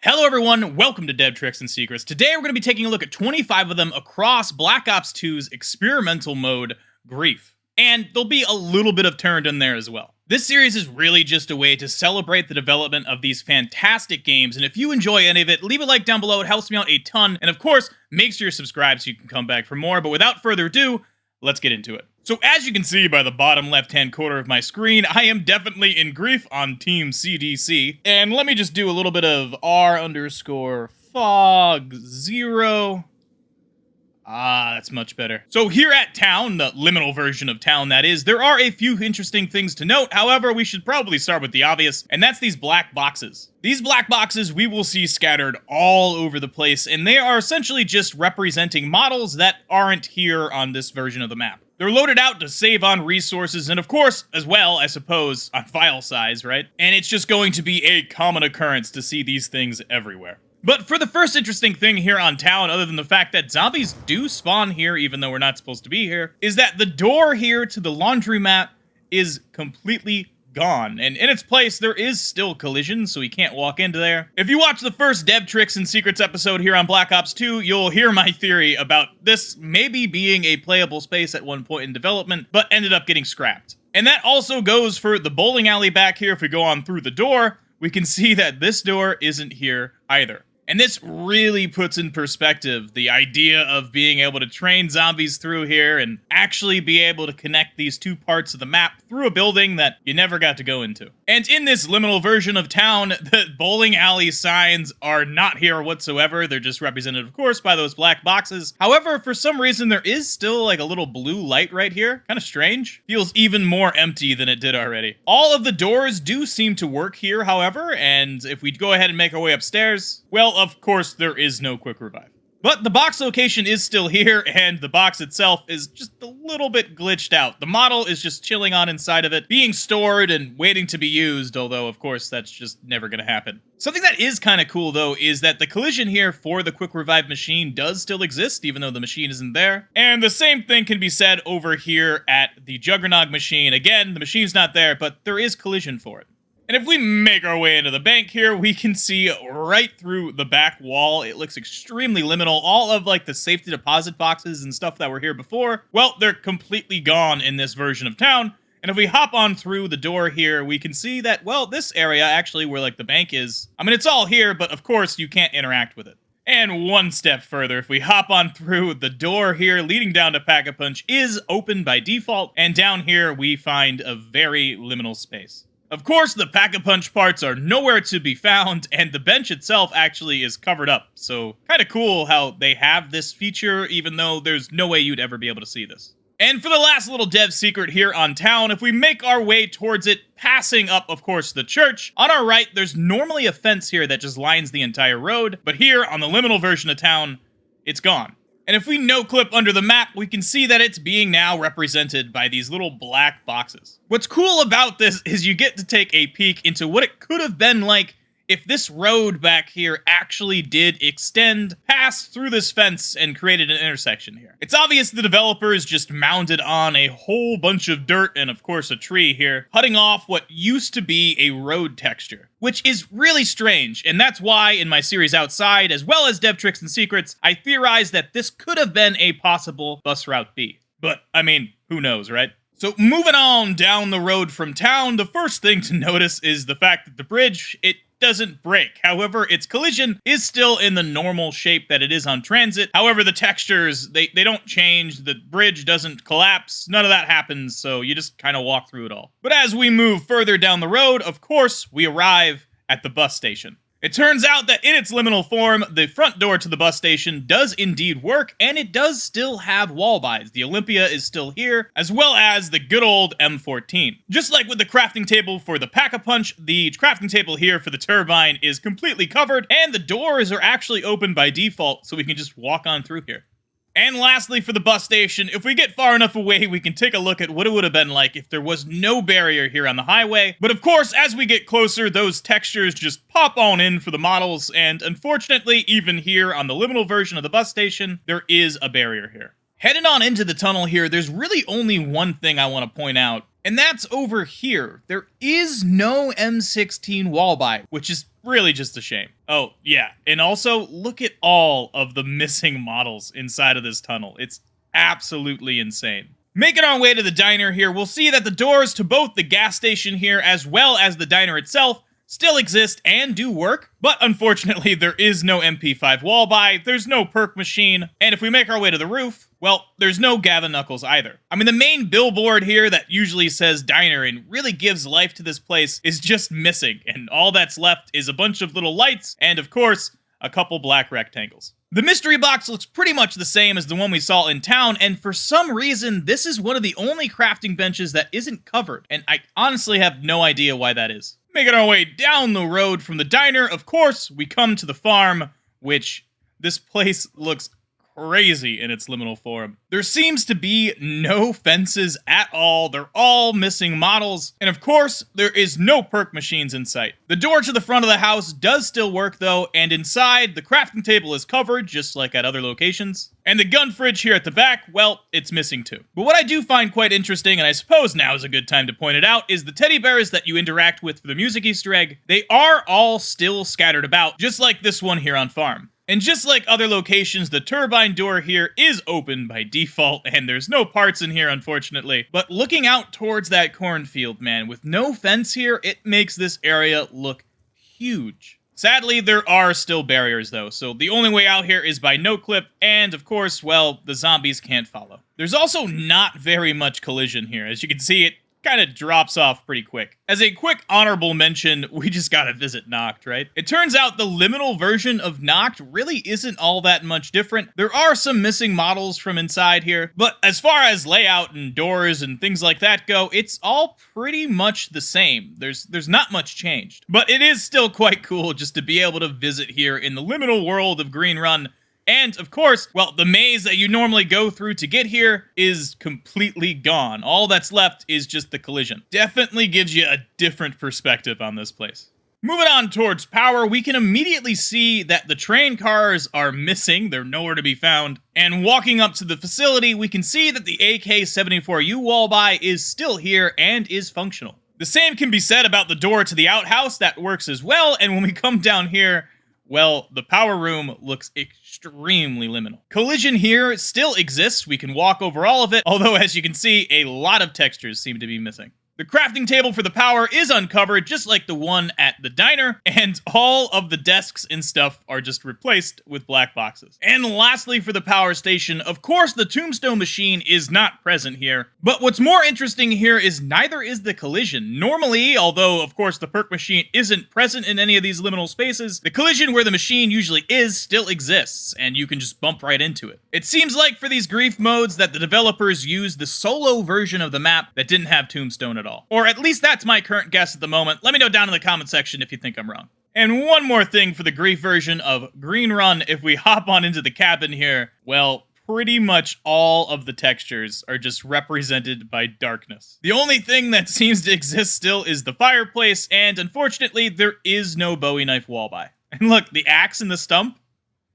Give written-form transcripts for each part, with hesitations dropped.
Hello everyone, welcome to Dev Tricks and Secrets. Today we're going to be taking a look at 25 of them across Black Ops 2's experimental mode, Grief. And there'll be a little bit of Turned in there as well. This series is really just a way to celebrate the development of these fantastic games, and if you enjoy any of it, leave a like down below, it helps me out a ton, and of course, make sure you're subscribed so you can come back for more, but without further ado, let's get into it. So as you can see by the bottom left-hand corner of my screen, I am definitely in Grief on Team CDC. And let me just do a little bit of r_fog0. That's much better. So here at Town, the liminal version of Town that is, there are a few interesting things to note. However, we should probably start with the obvious, and that's these black boxes. These black boxes we will see scattered all over the place, and they are essentially just representing models that aren't here on this version of the map. They're loaded out to save on resources, and of course, as well, I suppose, on file size, right? And it's just going to be a common occurrence to see these things everywhere. But for the first interesting thing here on Town, other than the fact that zombies do spawn here, even though we're not supposed to be here, is that the door here to the laundromat is completely gone. And in its place, there is still collision, so we can't walk into there. If you watch the first Dev Tricks and Secrets episode here on Black Ops 2, you'll hear my theory about this maybe being a playable space at one point in development, but ended up getting scrapped. And that also goes for the bowling alley back here. If we go on through the door, we can see that this door isn't here either. And this really puts in perspective the idea of being able to train zombies through here and actually be able to connect these two parts of the map through a building that you never got to go into. And in this liminal version of Town, the bowling alley signs are not here whatsoever. They're just represented, of course, by those black boxes. However, for some reason, there is still like a little blue light right here. Kind of strange. Feels even more empty than it did already. All of the doors do seem to work here, however, and if we go ahead and make our way upstairs, well, of course, there is no quick revive. But the box location is still here, and the box itself is just a little bit glitched out. The model is just chilling on inside of it, being stored and waiting to be used, although, of course, that's just never gonna happen. Something that is kind of cool, though, is that the collision here for the quick revive machine does still exist, even though the machine isn't there. And the same thing can be said over here at the Juggernog machine. Again, the machine's not there, but there is collision for it. And if we make our way into the bank here, we can see right through the back wall. It looks extremely liminal. All of like the safety deposit boxes and stuff that were here before, well, they're completely gone in this version of Town. And if we hop on through the door here, we can see that, well, this area actually where like the bank is, I mean, it's all here, but of course you can't interact with it. And one step further, if we hop on through the door here leading down to Pack-a-Punch is open by default. And down here we find a very liminal space. Of course, the Pack-a-Punch parts are nowhere to be found, and the bench itself actually is covered up. So, kind of cool how they have this feature, even though there's no way you'd ever be able to see this. And for the last little dev secret here on Town, if we make our way towards it, passing up, of course, the church, on our right, there's normally a fence here that just lines the entire road, but here, on the liminal version of Town, it's gone. And if we no-clip under the map, we can see that it's being now represented by these little black boxes. What's cool about this is you get to take a peek into what it could have been like if this road back here actually did extend past through this fence and created an intersection here. It's obvious the developers just mounted on a whole bunch of dirt and of course a tree here, cutting off what used to be a road texture, which is really strange, and that's why in my series Outside, as well as Dev Tricks and Secrets, I theorized that this could have been a possible bus route B. But, I mean, who knows, right? So moving on down the road from Town, the first thing to notice is the fact that the bridge, it doesn't break. However, its collision is still in the normal shape that it is on TranZit. However, the textures, they don't change. The bridge doesn't collapse. None of that happens, so you just kind of walk through it all. But as we move further down the road, of course, we arrive at the bus station. It turns out that in its liminal form, the front door to the bus station does indeed work, and it does still have Wallbuys. The Olympia is still here, as well as the good old M14. Just like with the crafting table for the Pack-a-Punch, the crafting table here for the turbine is completely covered, and the doors are actually open by default, so we can just walk on through here. And lastly, for the bus station, if we get far enough away, we can take a look at what it would have been like if there was no barrier here on the highway. But of course, as we get closer, those textures just pop on in for the models, and unfortunately, even here on the liminal version of the bus station, there is a barrier here. Heading on into the tunnel here, there's really only one thing I want to point out, And that's over here. There is no M16 Wallbuy, which is really just a shame. Oh, yeah, and also, look at all of the missing models inside of this tunnel. It's absolutely insane. Making our way to the diner here, we'll see that the doors to both the gas station here as well as the diner itself still exist and do work, but unfortunately there is no MP5 Wallbuy, there's no perk machine, and if we make our way to the roof, well, there's no Gavin Knuckles either. I mean, the main billboard here that usually says diner and really gives life to this place is just missing, and all that's left is a bunch of little lights and, of course, a couple black rectangles. The mystery box looks pretty much the same as the one we saw in town, and for some reason, this is one of the only crafting benches that isn't covered, and I honestly have no idea why that is. Making our way down the road from the diner, of course, we come to the farm, which this place looks crazy in its liminal form. There seems to be no fences at all, they're all missing models, and of course, there is no perk machines in sight. The door to the front of the house does still work though, and inside, the crafting table is covered, just like at other locations. And the gun fridge here at the back, well, it's missing too. But what I do find quite interesting, and I suppose now is a good time to point it out, is the teddy bears that you interact with for the music Easter egg, they are all still scattered about, just like this one here on farm. And just like other locations, the turbine door here is open by default, and there's no parts in here, unfortunately. But looking out towards that cornfield, man, with no fence here, it makes this area look huge. Sadly, there are still barriers, though, so the only way out here is by no-clip, and of course, well, the zombies can't follow. There's also not very much collision here. As you can see, it kind of drops off pretty quick. As a quick honorable mention, we just gotta visit Nacht, right? It turns out the liminal version of Nacht really isn't all that much different. There are some missing models from inside here, but as far as layout and doors and things like that go, it's all pretty much the same. There's not much changed. But it is still quite cool just to be able to visit here in the liminal world of Green Run. And, of course, well, the maze that you normally go through to get here is completely gone. All that's left is just the collision. Definitely gives you a different perspective on this place. Moving on towards power, we can immediately see that the train cars are missing. They're nowhere to be found. And walking up to the facility, we can see that the AK-74U Wallbuy is still here and is functional. The same can be said about the door to the outhouse. That works as well. And when we come down here, well, the power room looks extremely liminal. Collision here still exists. We can walk over all of it, although as you can see, a lot of textures seem to be missing. The crafting table for the power is uncovered, just like the one at the diner, and all of the desks and stuff are just replaced with black boxes. And lastly, for the power station, of course the tombstone machine is not present here, but what's more interesting here is neither is the collision. Normally, although of course the perk machine isn't present in any of these liminal spaces, the collision where the machine usually is still exists, and you can just bump right into it. It seems like for these grief modes that the developers used the solo version of the map that didn't have tombstone at all. Or at least that's my current guess at the moment. Let me know down in the comment section if you think I'm wrong. And one more thing for the grief version of Green Run, if we hop on into the cabin here, well, pretty much all of the textures are just represented by darkness. The only thing that seems to exist still is the fireplace, and unfortunately, there is no Bowie knife Wallbuy. And look, the axe and the stump,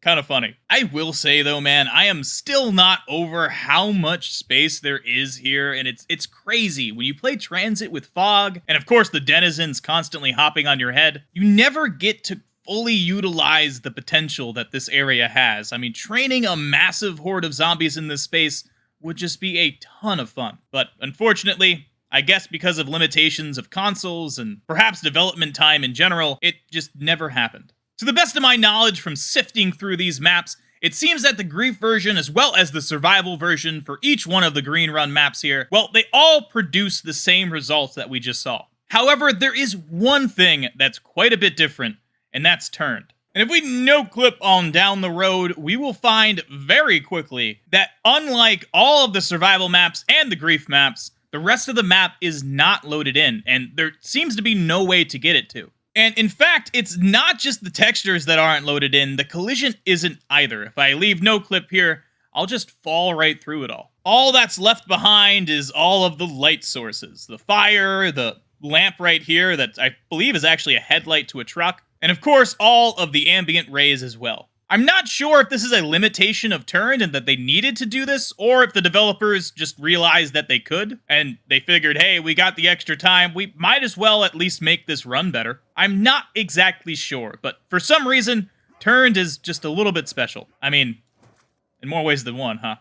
kind of funny. I will say though, man, I am still not over how much space there is here, and it's crazy. When you play TranZit with fog, and of course the denizens constantly hopping on your head, you never get to fully utilize the potential that this area has. I mean, training a massive horde of zombies in this space would just be a ton of fun. But unfortunately, I guess because of limitations of consoles and perhaps development time in general, it just never happened. To the best of my knowledge from sifting through these maps, it seems that the grief version as well as the survival version for each one of the Green Run maps here, well, they all produce the same results that we just saw. However, there is one thing that's quite a bit different, and that's turned. And if we no-clip on down the road, we will find very quickly that unlike all of the survival maps and the grief maps, the rest of the map is not loaded in, and there seems to be no way to get it to. And in fact, it's not just the textures that aren't loaded in, the collision isn't either. If I leave no clip here, I'll just fall right through it all. All that's left behind is all of the light sources. The fire, the lamp right here that I believe is actually a headlight to a truck, and of course, all of the ambient rays as well. I'm not sure if this is a limitation of Turned and that they needed to do this, or if the developers just realized that they could, and they figured, hey, we got the extra time, we might as well at least make this run better. I'm not exactly sure, but for some reason, Turned is just a little bit special. I mean, in more ways than one, huh?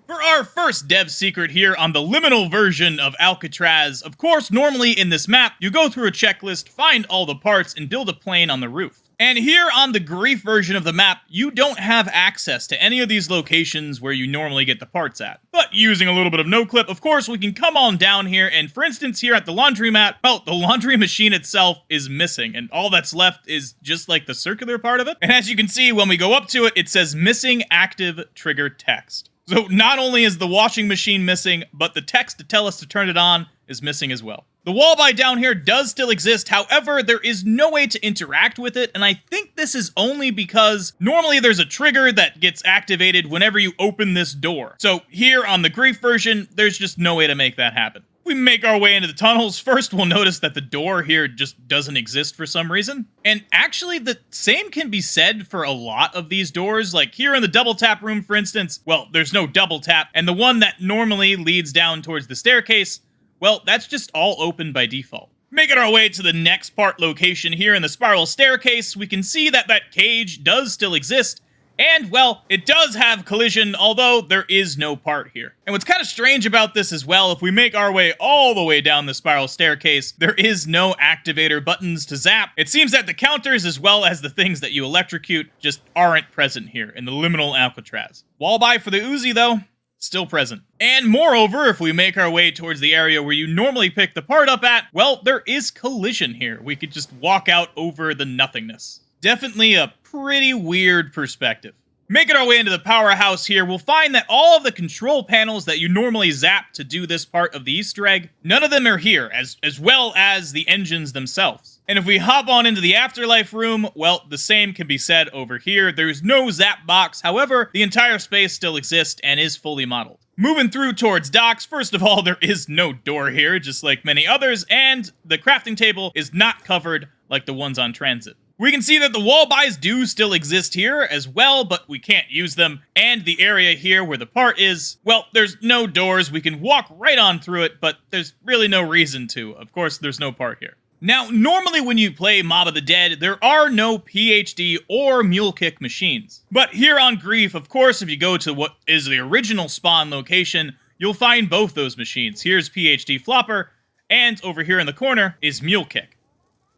For our first dev secret here on the liminal version of Alcatraz, of course, normally in this map, you go through a checklist, find all the parts, and build a plane on the roof. And here on the Grief version of the map, you don't have access to any of these locations where you normally get the parts at. But using a little bit of noclip, of course, we can come on down here, and for instance, here at the laundromat, well, the laundry machine itself is missing, and all that's left is just like the circular part of it. And as you can see, when we go up to it, it says missing active trigger text. So not only is the washing machine missing, but the text to tell us to turn it on is missing as well. The Wallbuy down here does still exist, however, there is no way to interact with it, and I think this is only because normally there's a trigger that gets activated whenever you open this door. So here on the Grief version, there's just no way to make that happen. We make our way into the tunnels. First, we'll notice that the door here just doesn't exist for some reason. And actually, the same can be said for a lot of these doors. Like here in the double tap room, for instance, well, there's no double tap. And the one that normally leads down towards the staircase, well, that's just all open by default. Making our way to the next part location here in the spiral staircase, we can see that that cage does still exist. And, well, it does have collision, although there is no part here. And what's kind of strange about this as well, if we make our way all the way down the spiral staircase, there is no activator buttons to zap. It seems that the counters, as well as the things that you electrocute, just aren't present here in the liminal Alcatraz. Wallbuy for the Uzi, though, still present. And moreover, if we make our way towards the area where you normally pick the part up at, well, there is collision here. We could just walk out over the nothingness. Definitely a pretty weird perspective. Making our way into the Powerhouse here, we'll find that all of the control panels that you normally zap to do this part of the Easter egg, none of them are here, as well as the engines themselves. And if we hop on into the Afterlife room, well, the same can be said over here. There's no zap box, however, the entire space still exists and is fully modeled. Moving through towards docks, first of all, there is no door here, just like many others, and the crafting table is not covered like the ones on TranZit. We can see that the Wallbuys do still exist here as well, but we can't use them. And the area here where the part is, well, there's no doors. We can walk right on through it, but there's really no reason to. Of course, there's no part here. Now, normally when you play Mob of the Dead, there are no PhD or Mule Kick machines. But here on Grief, of course, if you go to what is the original spawn location, you'll find both those machines. Here's PhD Flopper, and over here in the corner is Mule Kick.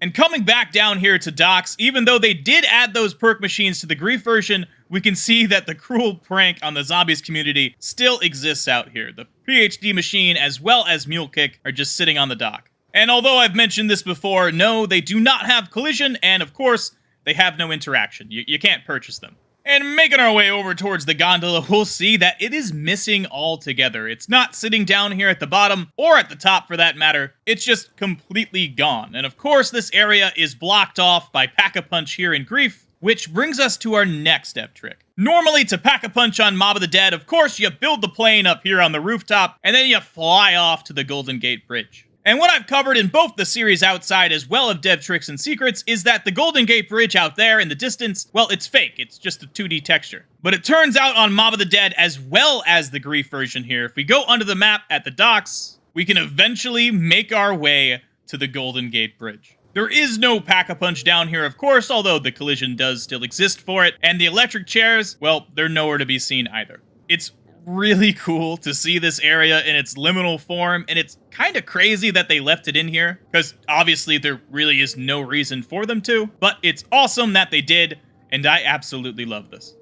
And coming back down here to docks, even though they did add those perk machines to the Grief version, we can see that the cruel prank on the zombies community still exists out here. The PhD machine as well as Mule Kick are just sitting on the dock. And although I've mentioned this before, no, they do not have collision, and of course, they have no interaction. You can't purchase them. And making our way over towards the gondola, we'll see that it is missing altogether. It's not sitting down here at the bottom, or at the top for that matter. It's just completely gone. And of course, this area is blocked off by Pack-a-Punch here in Grief, which brings us to our next dev trick. Normally, to Pack-a-Punch on Mob of the Dead, of course, you build the plane up here on the rooftop, and then you fly off to the Golden Gate Bridge. And what I've covered in both the series outside as well of dev tricks and secrets is that the Golden Gate Bridge out there in the distance, well, it's fake. It's just a 2D texture. But it turns out on Mob of the Dead as well as the Grief version here, if we go under the map at the docks, we can eventually make our way to the Golden Gate Bridge. There is no Pack-a-Punch down here, of course, although the collision does still exist for it. And the electric chairs, well, they're nowhere to be seen either. It's really cool to see this area in its liminal form, and it's kind of crazy that they left it in here, because obviously there really is no reason for them to, but it's awesome that they did, and I absolutely love this.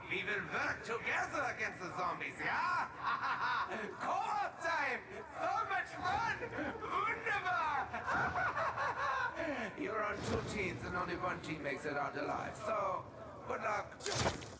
We will work together against the zombies, yeah? Co-op time! So much fun! Wunderbar! You're on 2 teams and only 1 team makes it out alive, so good luck.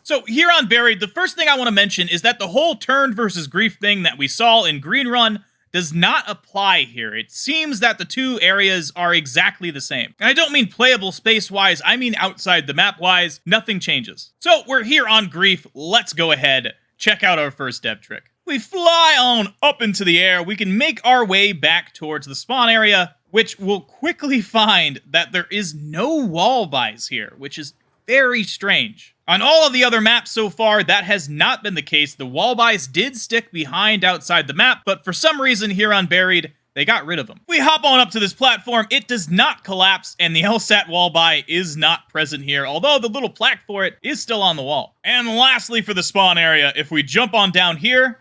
So here on Buried, the first thing I want to mention is that the whole Turned versus Grief thing that we saw in Green Run does not apply here. It seems that the two areas are exactly the same. And I don't mean playable space-wise, I mean outside the map-wise, nothing changes. So we're here on Grief, let's go ahead check out our first dev trick. We fly on up into the air. We can make our way back towards the spawn area, which we'll quickly find that there is no Wallbuys here, which is very strange. On all of the other maps so far, that has not been the case. The Wallbuys did stick behind outside the map, but for some reason here on Buried, they got rid of them. We hop on up to this platform. It does not collapse, and the LSAT Wallbuy is not present here, although the little plaque for it is still on the wall. And lastly, for the spawn area, if we jump on down here,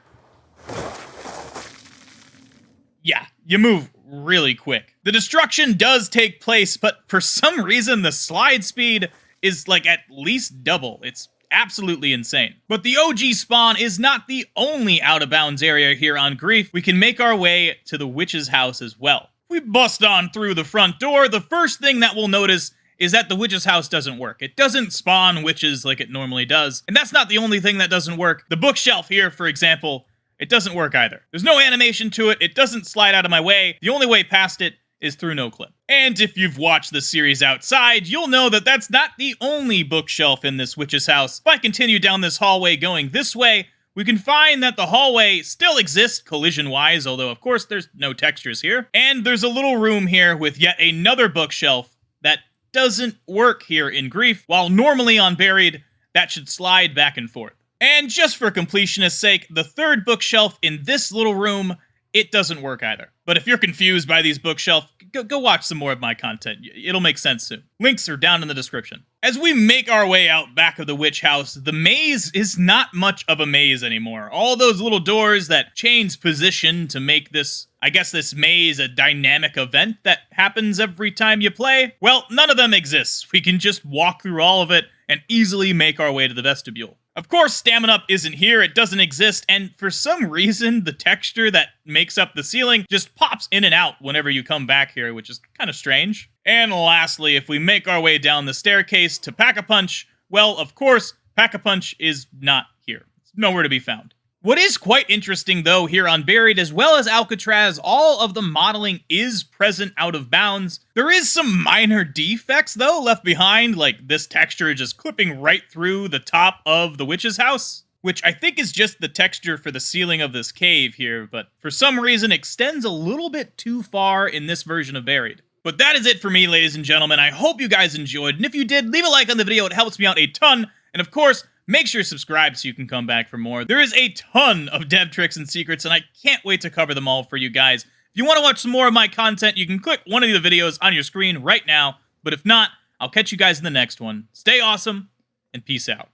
yeah, you move really quick. The destruction does take place, but for some reason, the slide speed is like at least double. It's absolutely insane. But the OG spawn is not the only out-of-bounds area here on Grief. We can make our way to the witch's house as well. We bust on through the front door. The first thing that we'll notice is that the witch's house doesn't work. It doesn't spawn witches like it normally does. And that's not the only thing that doesn't work. The bookshelf here, for example, it doesn't work either. There's no animation to it. It doesn't slide out of my way. The only way past it is through no clip. And if you've watched the series Outside, you'll know that that's not the only bookshelf in this witch's house. If I continue down this hallway going this way, we can find that the hallway still exists collision-wise, although of course there's no textures here. And there's a little room here with yet another bookshelf that doesn't work here in Grief, while normally on Buried, that should slide back and forth. And just for completionist's sake, the third bookshelf in this little room, it doesn't work either. But if you're confused by these bookshelves, go watch some more of my content. It'll make sense soon. Links are down in the description. As we make our way out back of the witch house, the maze is not much of a maze anymore. All those little doors that change position to make this, I guess this maze a dynamic event that happens every time you play, well, none of them exists. We can just walk through all of it and easily make our way to the vestibule. Of course, Stamina Up isn't here, it doesn't exist, and for some reason, the texture that makes up the ceiling just pops in and out whenever you come back here, which is kind of strange. And lastly, if we make our way down the staircase to Pack-a-Punch, well, of course, Pack-a-Punch is not here. It's nowhere to be found. What is quite interesting, though, here on Buried, as well as Alcatraz, all of the modeling is present out of bounds. There is some minor defects, though, left behind, like this texture just clipping right through the top of the witch's house, which I think is just the texture for the ceiling of this cave here, but for some reason extends a little bit too far in this version of Buried. But that is it for me, ladies and gentlemen. I hope you guys enjoyed, and if you did, leave a like on the video. It helps me out a ton, and of course, make sure to subscribe so you can come back for more. There is a ton of dev tricks and secrets, and I can't wait to cover them all for you guys. If you want to watch some more of my content, you can click one of the videos on your screen right now. But if not, I'll catch you guys in the next one. Stay awesome, and peace out.